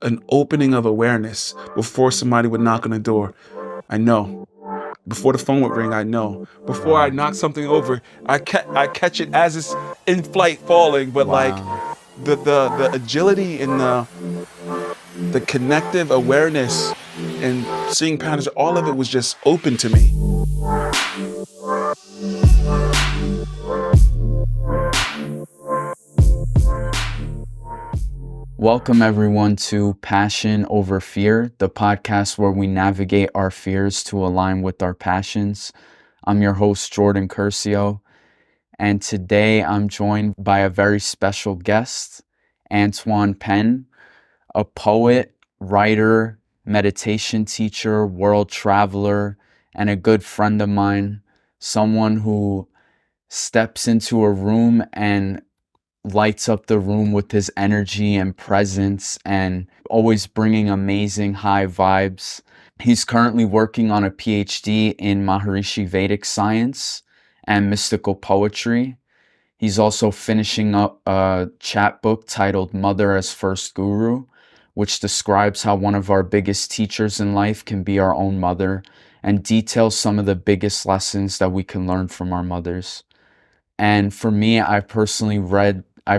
an opening of awareness before somebody would knock on the door. I know. Before the phone would ring, I know. Before I Wow. knock something over, I catch it as it's in flight falling. But like Wow. the agility and the connective awareness and seeing patterns, all of it was just open to me. Welcome, everyone, to Passion Over Fear, the podcast where we navigate our fears to align with our passions. I'm your host, Jordan Curcio, and today I'm joined by a very special guest, Antwan Penn, a poet, writer, meditation teacher, world traveler, and a good friend of mine, someone who steps into a room and lights up the room with his energy and presence and always bringing amazing high vibes. He's currently working on a PhD in Maharishi Vedic science and mystical poetry. He's also finishing up a chapbook titled Mother as First Guru, which describes how one of our biggest teachers in life can be our own mother and details some of the biggest lessons that we can learn from our mothers. And for me, I've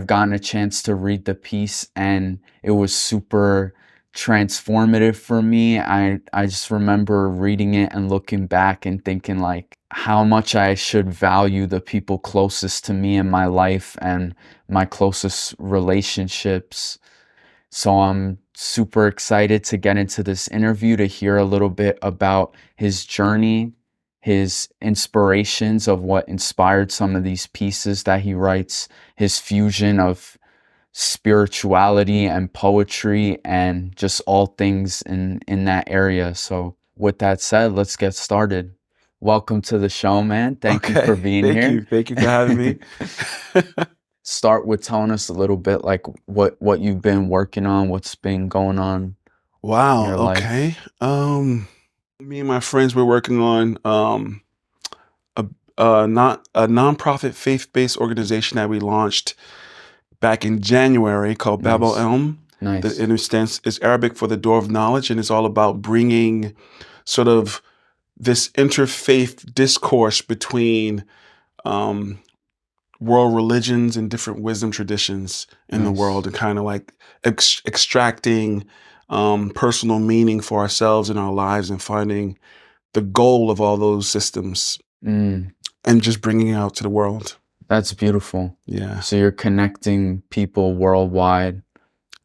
gotten a chance to read the piece and it was super transformative for me. I just remember reading it and looking back and thinking like how much I should value the people closest to me in my life and my closest relationships. So I'm super excited to get into this interview to hear a little bit about his journey, his inspirations of what inspired some of these pieces that he writes, his fusion of spirituality and poetry and just all things in that area. So with that said, let's get started. Welcome to the show, man. Thank you for Okay. being Thank here. you. Thank you for having me. Start with telling us a little bit like what you've been working on, what's been going on in Wow. your life. Okay. Me and my friends were working on a not a nonprofit faith-based organization that we launched back in January called Babel Nice. Elm. Nice. It stands is Arabic for the door of knowledge, and it's all about bringing sort of this interfaith discourse between um, world religions and different wisdom traditions in the Nice. world, and kind of like extracting personal meaning for ourselves in our lives and finding the goal of all those systems Mm, and just bringing it out to the world. that's beautiful. Yeah, So you're connecting people worldwide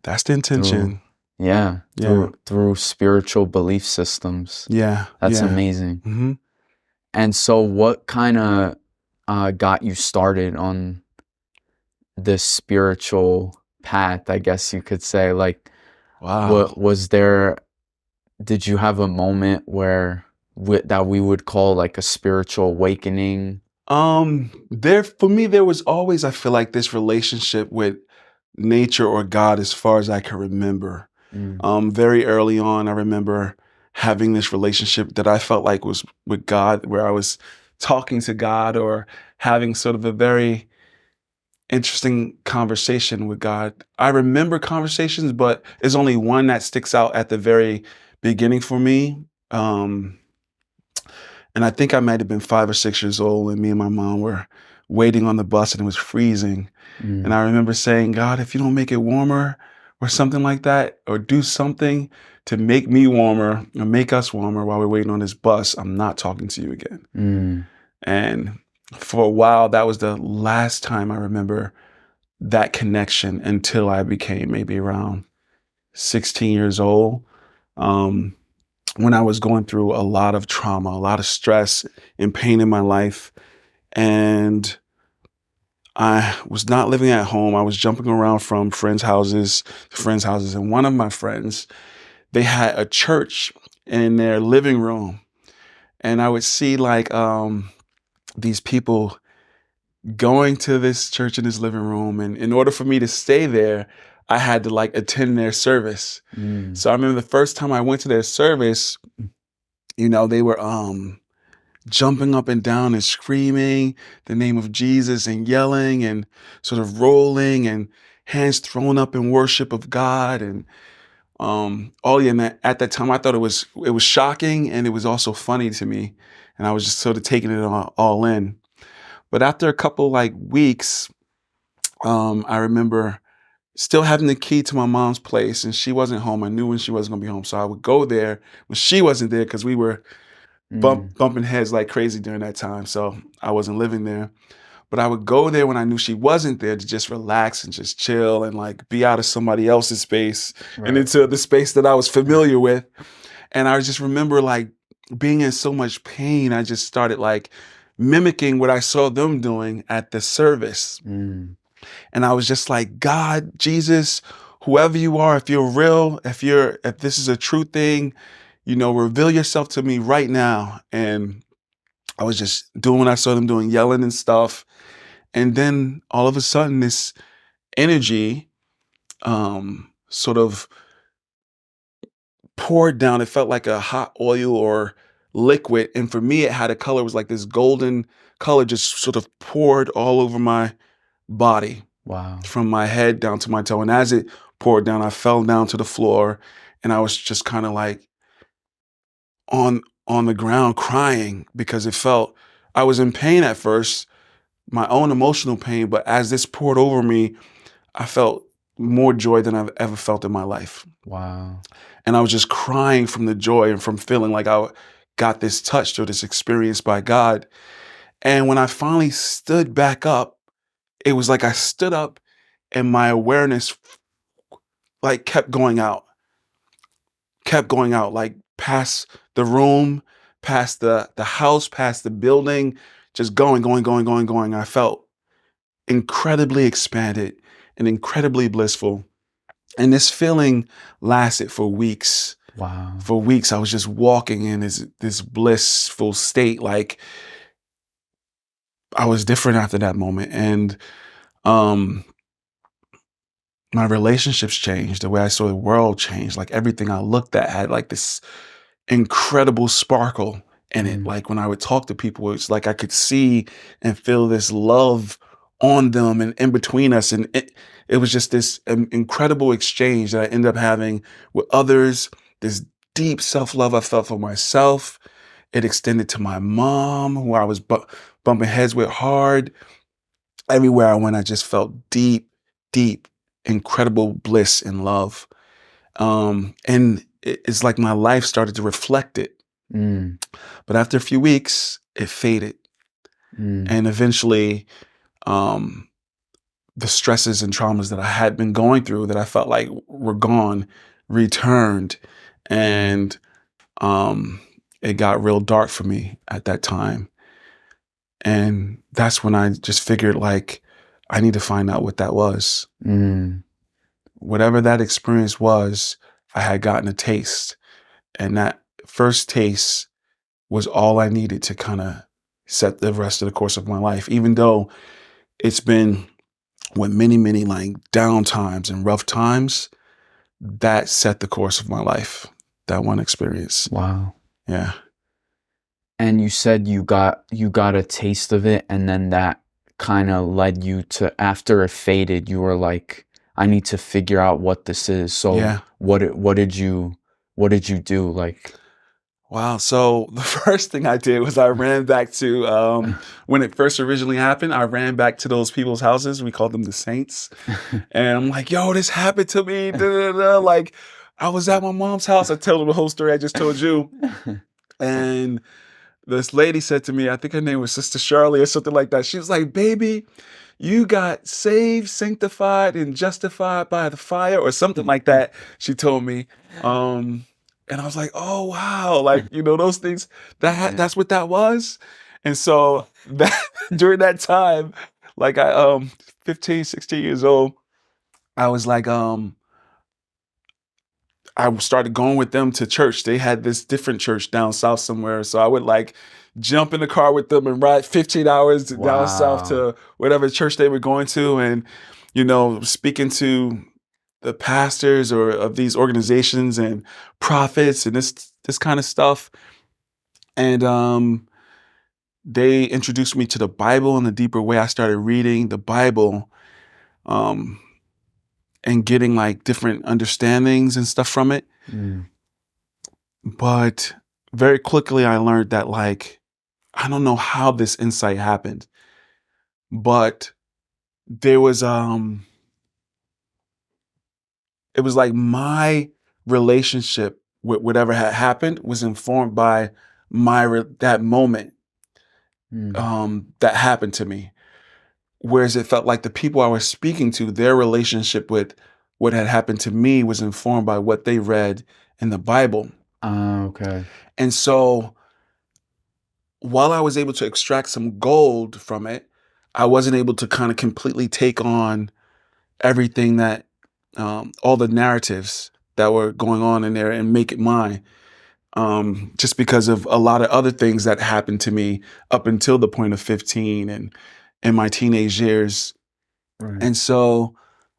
that's the through, intention. yeah, Yeah, through spiritual belief systems. yeah, That's yeah. amazing. hmm And so what kind of got you started on this spiritual path, I guess you could say? Like, Wow. what was there, did you have a moment where that we would call like a spiritual awakening? There for me, there was always, I feel like, this relationship with nature or God as far as I can remember. Mm, Very early on, I remember having this relationship that I felt like was with God, where I was talking to God or having sort of a very interesting conversation with God. I remember conversations, but there's only one that sticks out at the very beginning for me. Um, and I think I might have been 5 or 6 years old, and me and my mom were waiting on the bus, and it was freezing. And mm, I remember saying, God, if you don't make it warmer or something like that, or do something to make me warmer or make us warmer while we're waiting on this bus, I'm not talking to you again. mm, And for a while, that was the last time I remember that connection until I became maybe around 16 years old. Um, when I was going through a lot of trauma, a lot of stress and pain in my life. And I was not living at home. I was jumping around from friends' houses to friends' houses. And one of my friends, they had a church in their living room. And I would see like these people going to this church in this living room. And in order for me to stay there, I had to like attend their service. mm. So I remember the first time I went to their service, they were jumping up and down and screaming the name of Jesus and yelling and sort of rolling and hands thrown up in worship of God. And Oh yeah, and at that time I thought it was shocking and it was also funny to me, and I was just sort of taking it all in. But after a couple like weeks, I remember still having the key to my mom's place, and she wasn't home. I knew when she wasn't gonna be home, so I would go there when she wasn't there because we were Mm. bumping heads like crazy during that time. So I wasn't living there. But I would go there when I knew she wasn't there to just relax and just chill and like be out of somebody else's space and Right. into the space that I was familiar with. And I just remember like being in so much pain, I just started like mimicking what I saw them doing at the service. Mm. And I was just like, God, Jesus, whoever you are, if you're real, if this is a true thing, reveal yourself to me right now. And I was just doing what I saw them doing, yelling and stuff. And then all of a sudden, this energy sort of poured down. It felt like a hot oil or liquid. And for me, it had a color, it was like this golden color just sort of poured all over my body Wow. from my head down to my toe. And as it poured down, I fell down to the floor and I was just kind of like on the ground crying because it felt I was in pain at first, my own emotional pain, but as this poured over me, I felt more joy than I've ever felt in my life. Wow. And I was just crying from the joy and from feeling like I got this touched or this experience by God. And when I finally stood back up, it was like I stood up and my awareness like kept going out, like past the room, past the house, past the building, just going. I felt incredibly expanded and incredibly blissful. And this feeling lasted for weeks. Wow. For weeks, I was just walking in this blissful state. Like I was different after that moment. And um my relationships changed. The way I saw the world changed. Like everything I looked at had like this incredible sparkle in it. Mm. Like when I would talk to people, it's like I could see and feel this love on them and in between us. And it was just this incredible exchange that I ended up having with others, this deep self love I felt for myself. It extended to my mom, who I was bumping heads with hard. Everywhere I went, I just felt deep, incredible bliss and love. And it's like my life started to reflect it. Mm. But after a few weeks, it faded. Mm. And eventually, um, the stresses and traumas that I had been going through that I felt like were gone returned. Mm. And um, it got real dark for me at that time. And that's when I just figured, like, I need to find out what that was. Mm. Whatever that experience was, I had gotten a taste. And that first taste was all I needed to kind of set the rest of the course of my life, even though it's been with many like down times and rough times, that set the course of my life, that one experience. Wow. Yeah. And you said you got a taste of it, and then that kind of led you to, after it faded, you were like, I need to figure out what this is. So Yeah. what did you do? Like, Wow. So the first thing I did was I ran back to when it first originally happened. I ran back to those people's houses. We called them the Saints, and I'm like, "Yo, this happened to me." Da, da, da. Like, I was at my mom's house. I tell them the whole story I just told you, and this lady said to me, I think her name was Sister Shirley or something like that. She was like, "Baby, you got saved, sanctified, and justified by the fire," or something like that. She told me. Um, and I was like, "Oh wow!" Like those things. Yeah. That's what that was. And so that during that time, like I 15, 16 years old, I was like I started going with them to church. They had this different church down south somewhere. So I would like jump in the car with them and ride 15 hours down south Wow. to whatever church they were going to and, speaking to the pastors or of these organizations and prophets and this kind of stuff. And they introduced me to the Bible in a deeper way. I started reading the Bible. Um, and getting like different understandings and stuff from it. Mm. But very quickly I learned that like I don't know how this insight happened, but there was it was like my relationship with whatever had happened was informed by that moment Mm. that happened to me. Whereas it felt like the people I was speaking to, their relationship with what had happened to me was informed by what they read in the Bible. Ah, okay. And so while I was able to extract some gold from it, I wasn't able to kind of completely take on everything that, all the narratives that were going on in there and make it mine. Just because of a lot of other things that happened to me up until the point of 15 and in my teenage years. Right. And so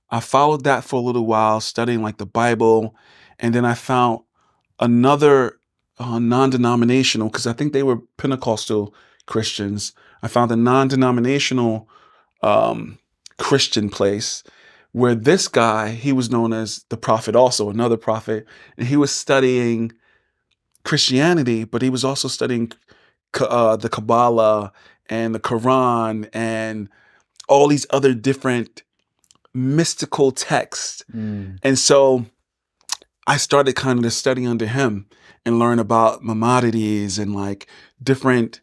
I followed that for a little while, studying like the Bible. And then I found another non-denominational, because I think they were Pentecostal Christians. I found a non-denominational um, Christian place where this guy, he was known as the prophet, also another prophet, and he was studying Christianity, but he was also studying the Kabbalah and the Quran and all these other different mystical texts. Mm. And so I started kind of to study under him and learn about Maimonides and like different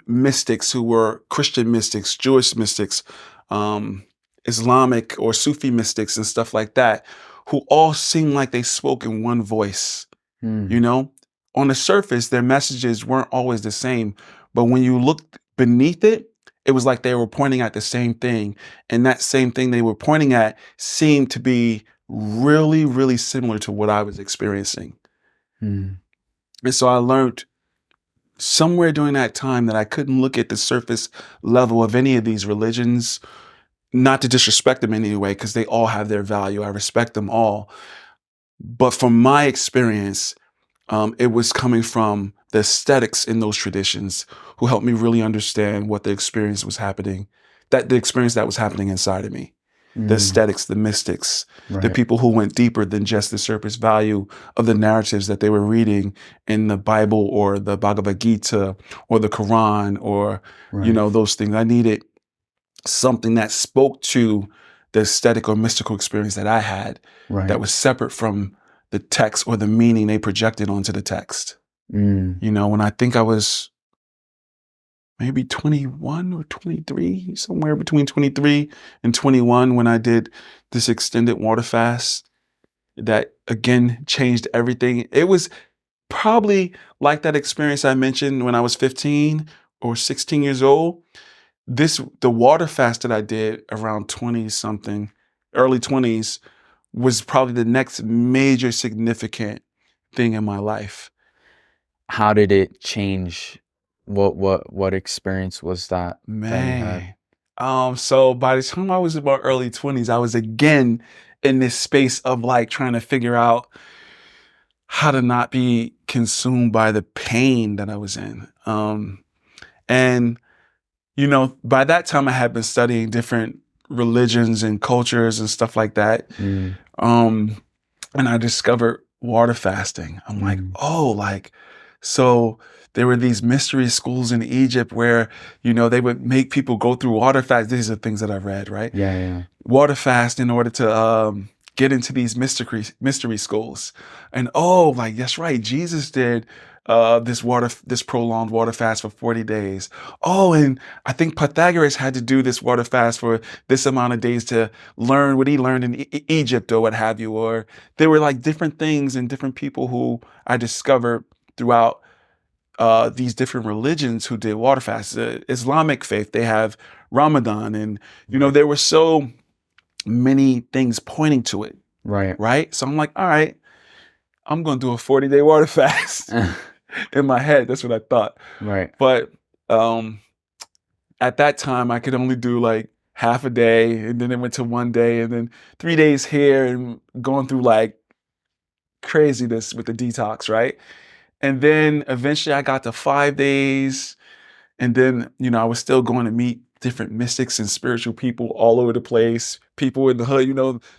mystics who were Christian mystics, Jewish mystics, um, Islamic or Sufi mystics and stuff like that, who all seemed like they spoke in one voice. You Mm. know, on the surface, their messages weren't always the same, but when you looked beneath it, it was like they were pointing at the same thing. And that same thing they were pointing at seemed to be really, really similar to what I was experiencing. Mm. And so I learned somewhere during that time that I couldn't look at the surface level of any of these religions, not to disrespect them in any way, because they all have their value. I respect them all. But from my experience, it was coming from the aesthetics in those traditions who helped me really understand what the experience was happening, that the experience that was happening inside of me. The Mm. aesthetics, the mystics, the Right. people who went deeper than just the surface value of the narratives that they were reading in the Bible or the Bhagavad Gita or the Quran or, Right. those things. I needed something that spoke to the aesthetic or mystical experience that I had that Right. was separate from the text or the meaning they projected onto the text. Mm. When I think I was maybe 21 or 23, somewhere between 23 and 21 when I did this extended water fast that again changed everything. It was probably like that experience I mentioned when I was 15 or 16 years old. The water fast that I did around 20 something, early 20s, was probably the next major significant thing in my life. How did it change? What experience was that you had? Man. So by the time I was in my early 20s, I was again in this space of like trying to figure out how to not be consumed by the pain that I was in. And by that time I had been studying different religions and cultures and stuff like that. Mm. Um, and I discovered water fasting. I'm like, Mm. oh, like, so there were these mystery schools in Egypt where, they would make people go through water fast. These are things that I've read, right? Yeah, yeah. Water fast in order to get into these mystery schools. And oh, like that's right, Jesus did this prolonged water fast for 40 days. Oh, and I think Pythagoras had to do this water fast for this amount of days to learn what he learned in Egypt or what have you. Or there were like different things and different people who I discovered throughout these different religions who did water fasts. The Islamic faith, they have Ramadan, and Right. there were so many things pointing to it, Right. right? So I'm like, all right, I'm going to do a 40-day water fast. In my head, that's what I thought. Right. But um, at that time, I could only do like half a day, and then it went to one day, and then 3 days here, and going through like craziness with the detox, right? And then eventually I got to 5 days. And then, I was still going to meet different mystics and spiritual people all over the place, people in the hood.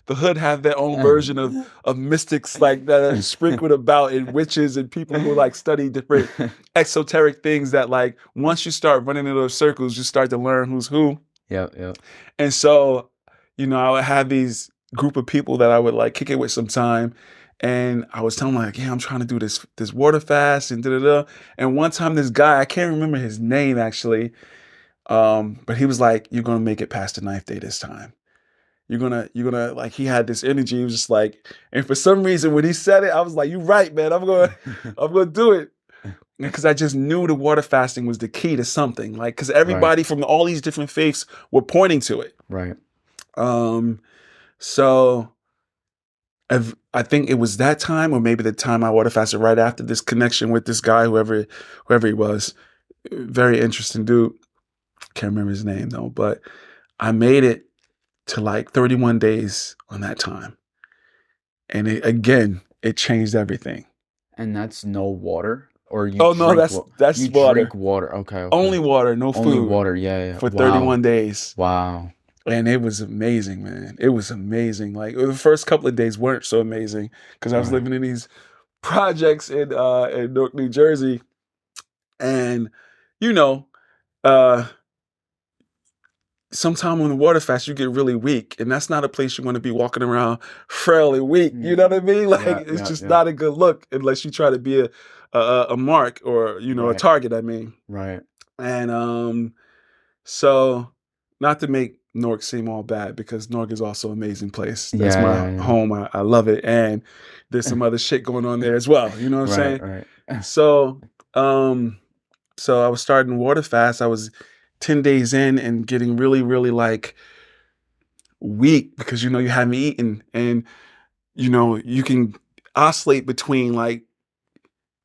The hood have their own version of mystics like that are sprinkled about, and witches and people who like study different exoteric things that like once you start running in those circles, you start to learn who's who. Yep, yep. And so, I would have these group of people that I would like kick it with sometime. And I was telling them like, yeah, I'm trying to do this water fast and da da da. And one time this guy, I can't remember his name actually, but he was like, "You're gonna make it past the ninth day this time. You're gonna like." He had this energy. He was just like, and for some reason when he said it, I was like, "You're right, man. I'm gonna do it." Because I just knew the water fasting was the key to something. Like, because Right, everybody from all these different faiths were pointing to it. right. Um, so I think it was that time, or maybe the time I water fasted right after this connection with this guy, whoever he was. Very interesting dude. Can't remember his name though, but I made it to like 31 days on that time. And it changed everything. And that's no water, or you Oh no, drink that's you drink water. water. Okay, okay. Only water, no Only food water. Yeah, yeah. for Wow. 31 days. Wow. And it was amazing, man. It was amazing. Like the first couple of days weren't so amazing because I was Right. living in these projects in Newark, New Jersey. And you know, uh sometime on the water fast you get really weak, and that's not a place you want to be walking around frail and weak. You Mm. know what I mean? Like Yeah, it's yeah, just yeah. not a good look unless you try to be a mark, or a Right, target, I mean. right. And so not to make Newark seem all bad, because Newark is also an amazing place. That's Yeah, my yeah, home. I love it, and there's yeah. some other shit going on there as well, you know what I'm Right, saying? right. So um so I was starting water fast. I was 10 days in and getting really, really like weak, because you haven't eaten, and you can oscillate between like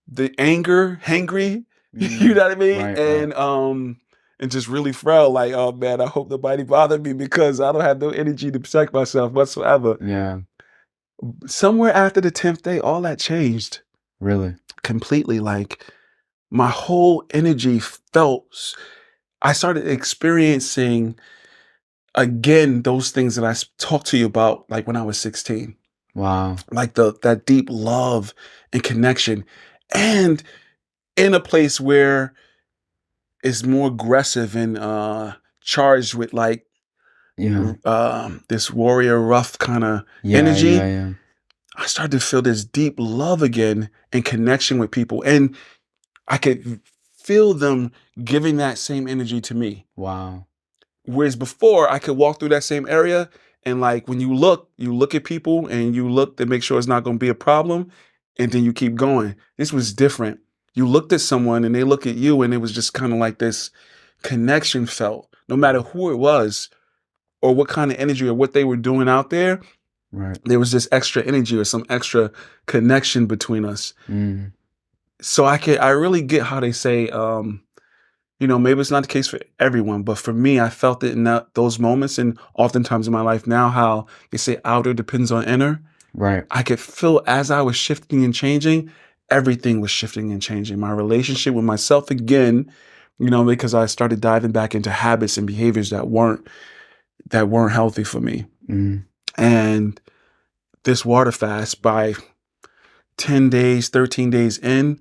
the anger, hangry, you Mm. know what I mean? Right, right. And just really frail, like, oh man, I hope nobody bothered me because I don't have no energy to protect myself whatsoever. Yeah, Somewhere after the 10th day, all that changed really. completely. Like my whole energy felt, I started experiencing again those things that talked to you about, like when I was 16, Wow. like that deep love and connection, and in a place where it's more aggressive and charged with like Yeah. this warrior rough kind of Yeah, yeah, energy. yeah. I started to feel this deep love again and connection with people, and I could feel them giving that same energy to me. Wow. Whereas before, I could walk through that same area, and like when you look at people and you look to make sure it's not going to be a problem, and then you keep going. This was different. You looked at someone and they look at you, and it was just kind of like this connection felt, no matter who it was or what kind of energy or what they were doing out there. Right. There was this extra energy or some extra connection between us. Mm. So I really get how they say, maybe it's not the case for everyone, but for me, I felt it in those moments, and oftentimes in my life now, how they say outer depends on inner. Right. I could feel as I was shifting and changing, everything was shifting and changing. My relationship with myself again, because I started diving back into habits and behaviors that weren't healthy for me. Mm. And this water fast, by 10 days, 13 days in,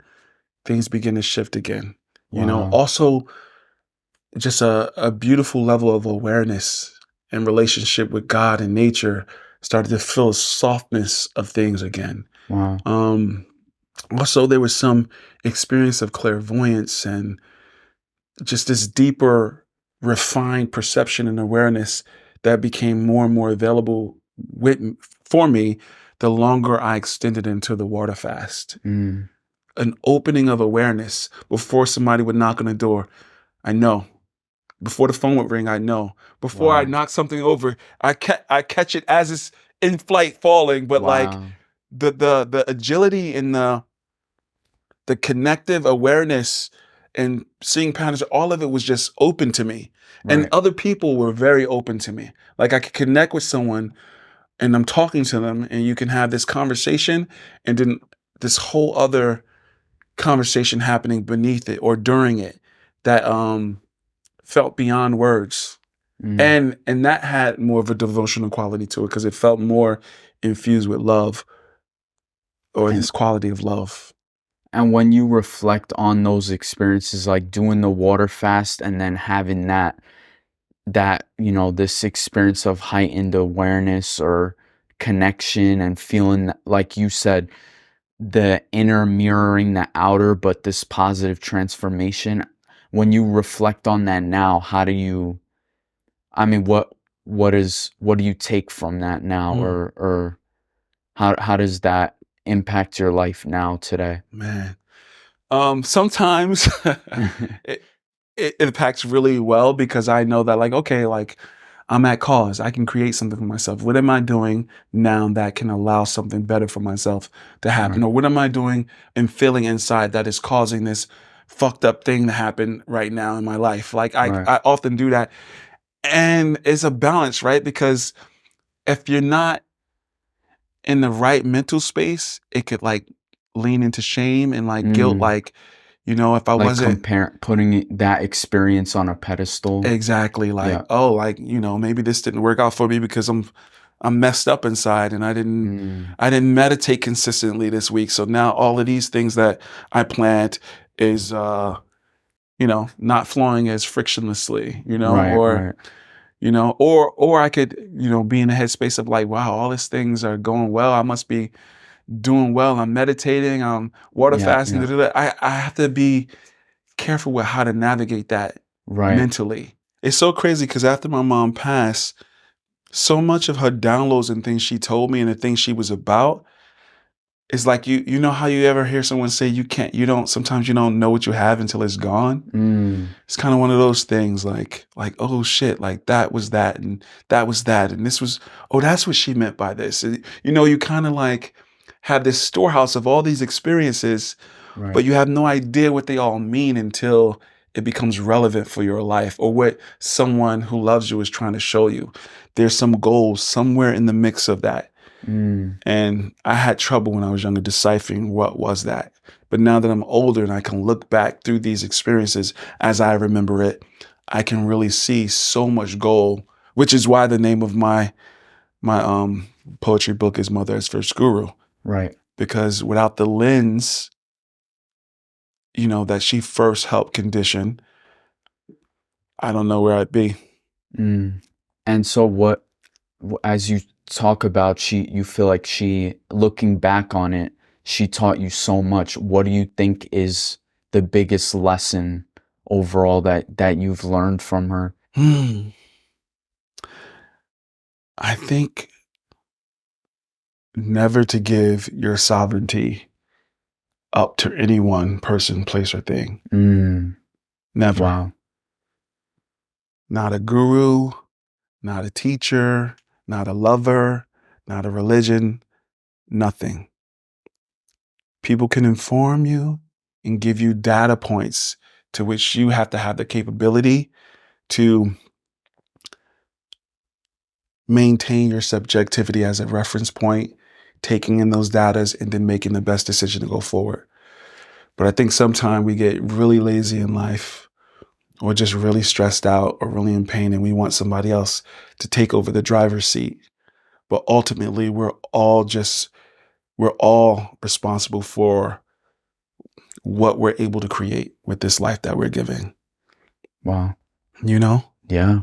things begin to shift again. Wow. Also just a beautiful level of awareness and relationship with God and nature started to feel softness of things again. Wow. Um, Also, there was some experience of clairvoyance and just this deeper, refined perception and awareness that became more and more available for me the longer I extended into the water fast. Mm. An opening of awareness before somebody would knock on the door. I know. Before the phone would ring, I know. Before I Wow. knock something over, I catch it as it's in flight falling. But like Wow. the agility and the connective awareness and seeing patterns, all of it was just open to me. And Right. other people were very open to me. Like I could connect with someone and I'm talking to them, and you can have this conversation, and then this whole other conversation happening beneath it or during it that felt beyond words. Mm. And that had more of a devotional quality to it because it felt more infused with love or And this quality of love. and when you reflect on those experiences, like doing the water fast and then having this experience of heightened awareness or connection and feeling like you said, the inner mirroring the outer, but this positive transformation. When you reflect on that now, how do you, I mean, what do you take from that now, Mm, or how does that impact your life now today? man. Sometimes it it impacts really well because I know that like, okay, like I'm at cause. I can create something for myself. What am I doing now that can allow something better for myself to happen? Right, Or what am I doing and feeling inside that is causing this fucked up thing to happen right now in my life? Like right. I often do that. And it's a balance, right? Because if you're not in the right mental space, it could like lean into shame and like guilt, Mm, like, if I like wasn't putting that experience on a pedestal. exactly like, Yeah. oh, like, maybe this didn't work out for me because I'm messed up inside and Mm, I didn't meditate consistently this week. So now all of these things that I planned is not flowing as frictionlessly, right, or right. or I could, be in a headspace of like, wow, all these things are going well. I must be doing well. I'm meditating, I'm water Yeah, fasting. yeah. Da, da, da. I have to be careful with how to navigate that Right. mentally. It's so crazy because after my mom passed, so much of her downloads and things she told me and the things she was about is like you know how you ever hear someone say you don't sometimes you don't know what you have until it's gone. Mm, It's kind of one of those things like oh shit, like that was that and that was that and this was, oh, that's what she meant by this. And, you kind of like have this storehouse of all these experiences, right. but you have no idea what they all mean until it becomes relevant for your life or what someone who loves you is trying to show you. There's some goals somewhere in the mix of that. Mm, And I had trouble when I was younger deciphering what was that. But now that I'm older and I can look back through these experiences as I remember it, I can really see so much gold, which is why the name of my poetry book is Mother as First Guru. right. Because without the lens, that she first helped condition, I don't know where I'd be. Mm. And so as you talk about you feel like looking back on it, she taught you so much. What do you think is the biggest lesson overall that you've learned from her? Hmm. I think never to give your sovereignty up to any one person, place, or thing. Mm, Never. wow. Not a guru, not a teacher, not a lover, not a religion, nothing. People can inform you and give you data points to which you have to have the capability to maintain your subjectivity as a reference point, taking in those data and then making the best decision to go forward. But I think sometimes we get really lazy in life or just really stressed out or really in pain and we want somebody else to take over the driver's seat. But ultimately, we're all responsible for what we're able to create with this life that we're giving. Wow. You know? Yeah.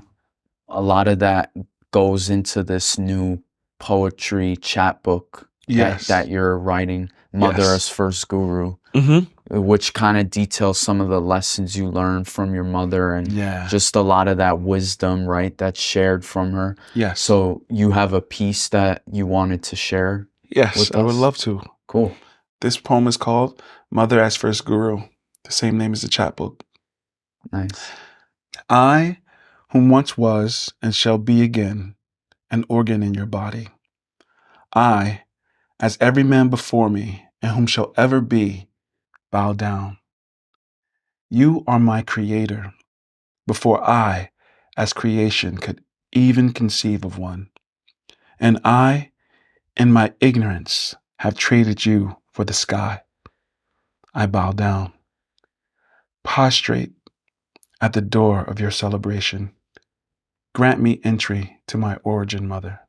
A lot of that goes into this new poetry chapbook that Yes. you're writing, Mother Yes. as First Guru, Mm-hmm. which kind of details some of the lessons you learned from your mother and Yeah. just a lot of that wisdom, right, that's shared from her. Yes. So you have a piece that you wanted to share Yes, with I would us? love to. Cool. This poem is called Mother as First Guru, the same name as the chapbook. Nice. I, whom once was and shall be again, an organ in your body. I, as every man before me, and whom shall ever be, bow down. You are my creator, before I, as creation, could even conceive of one. And I, in my ignorance, have traded you for the sky. I bow down, prostrate at the door of your celebration, Grant me entry to my origin, mother.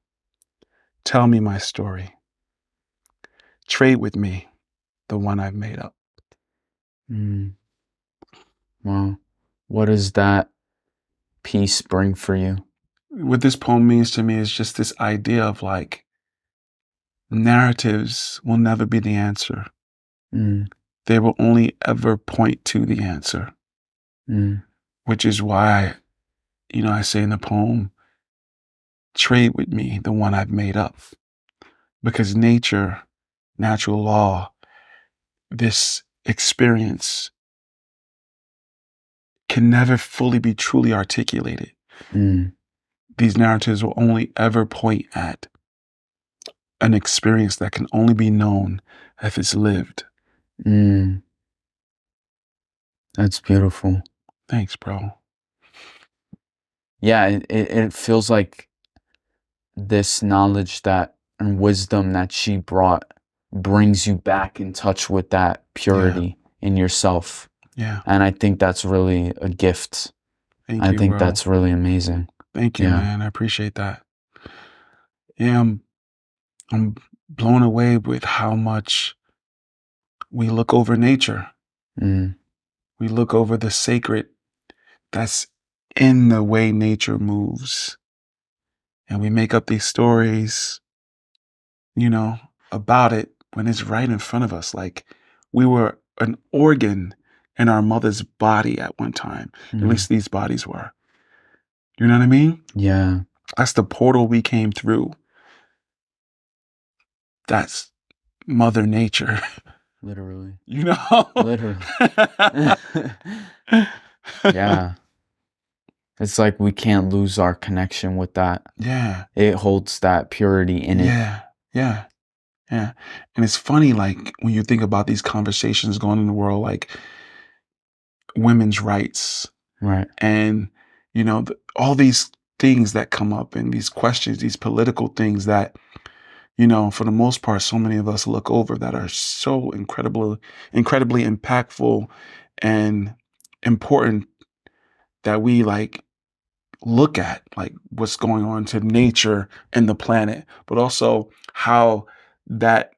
Tell me my story. Trade with me the one I've made up. Mm. Wow. What does that piece bring for you? What this poem means to me is just this idea of like narratives will never be the answer. Mm. They will only ever point to the answer, Mm. which is why, I say in the poem, trade with me the one I've made up. Because nature, natural law, this experience can never fully be truly articulated. Mm. These narratives will only ever point at an experience that can only be known if it's lived. Mm. That's beautiful. Thanks, bro. Yeah, it feels like this knowledge that and wisdom that she brought brings you back in touch with that Yeah. purity in yourself. Yeah. And I think that's really a gift. Thank I you, think bro. that's really amazing. Thank you, Yeah. man. I appreciate that. Yeah, I'm blown away with how much we look over nature. Mm. We look over the sacred that's in the way nature moves. And we make up these stories, you know, about it when it's right in front of us. Like we were an organ in our mother's body at one time. At Mm. least these bodies were. You know what I mean? Yeah. That's the portal we came through. That's Mother Nature. Literally. You know? Literally. Yeah. It's like we can't lose our connection with that. Yeah. It holds that purity in it. Yeah. Yeah. Yeah. And it's funny, like, when you think about these conversations going in the world, like women's rights Right. and, all these things that come up and these questions, these political things that, for the most part, so many of us look over that are so incredibly impactful and important that we like look at like what's going on to nature and the planet, but also how that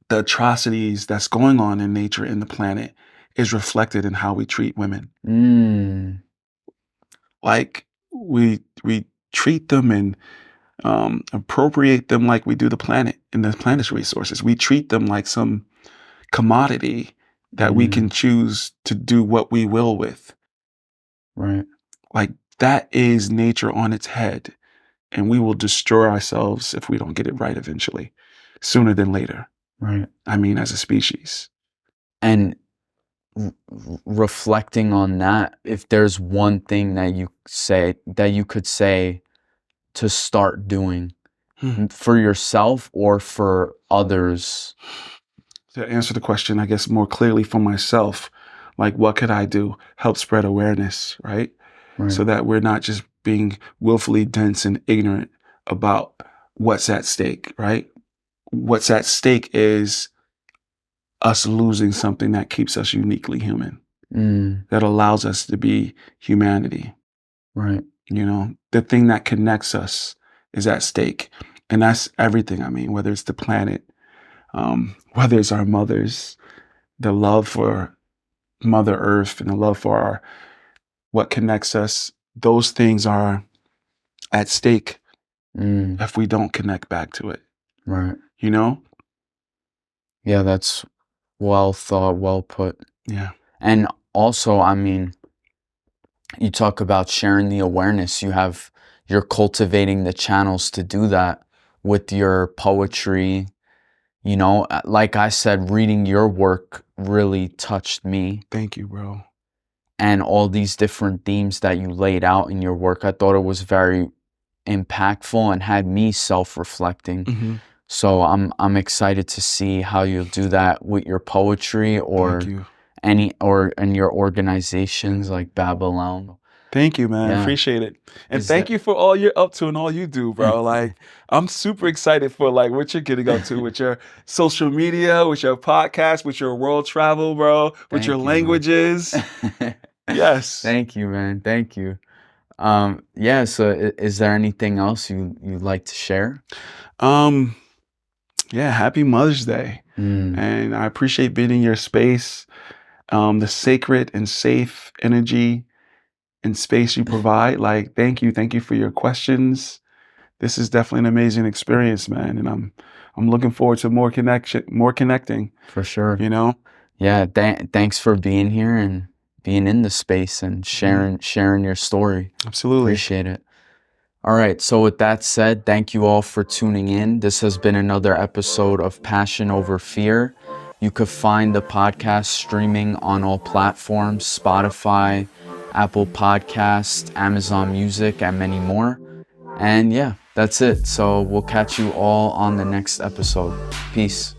the atrocities that's going on in nature and the planet is reflected in how we treat women. Mm. Like we treat them and appropriate them like we do the planet and the planet's resources. We treat them like some commodity that we can Mm. choose to do what we will with. Right. Like that is nature on its head. And we will destroy ourselves if we don't get it right eventually, sooner than later. Right. I mean, as a species. And reflecting on that, if there's one thing that you could say to start doing for yourself or for others. To answer the question, I guess more clearly for myself, like what could I do? Help spread awareness, right? Right. So that we're not just being willfully dense and ignorant about what's at stake, right? What's at stake is us losing something that keeps us uniquely human, that allows us to be humanity. Right. The thing that connects us is at stake. And that's everything. I mean, whether it's the planet, whether it's our mothers, the love for Mother Earth and the love for what connects us, those things are at stake if we don't connect back to it. Right. Yeah, that's well thought, well put. Yeah. And also, I mean, you talk about sharing the awareness. You're cultivating the channels to do that with your poetry. Like I said, reading your work really touched me. Thank you, bro. And all these different themes that you laid out in your work, I thought it was very impactful and had me self-reflecting. Mm-hmm. So I'm excited to see how you'll do that with your poetry or Thank you. in your organizations like Babylon. Thank you, man. Yeah. Appreciate it. And Is thank that you for all you're up to and all you do, bro. Like, I'm super excited for like what you're getting up to with your social media, with your podcast, with your world travel, bro, with Thank your you, man. languages. Yes. Thank you, man. Thank you. Yeah, so is there anything else you'd like to share? Um, yeah, happy Mother's Day. Mm, And I appreciate being in your space, the sacred and safe energy and space you provide. Like, thank you. Thank you for your questions. This is definitely an amazing experience, man. And I'm looking forward to more connection, more connecting, for sure. you know? Yeah, thanks for being here and being in the space and Mhm. sharing your story. Absolutely. Appreciate it. All right, so with that said, thank you all for tuning in. This has been another episode of Passion Over Fear. You could find the podcast streaming on all platforms: Spotify, Apple Podcasts, Amazon Music, and many more. And yeah, that's it. So we'll catch you all on the next episode. Peace.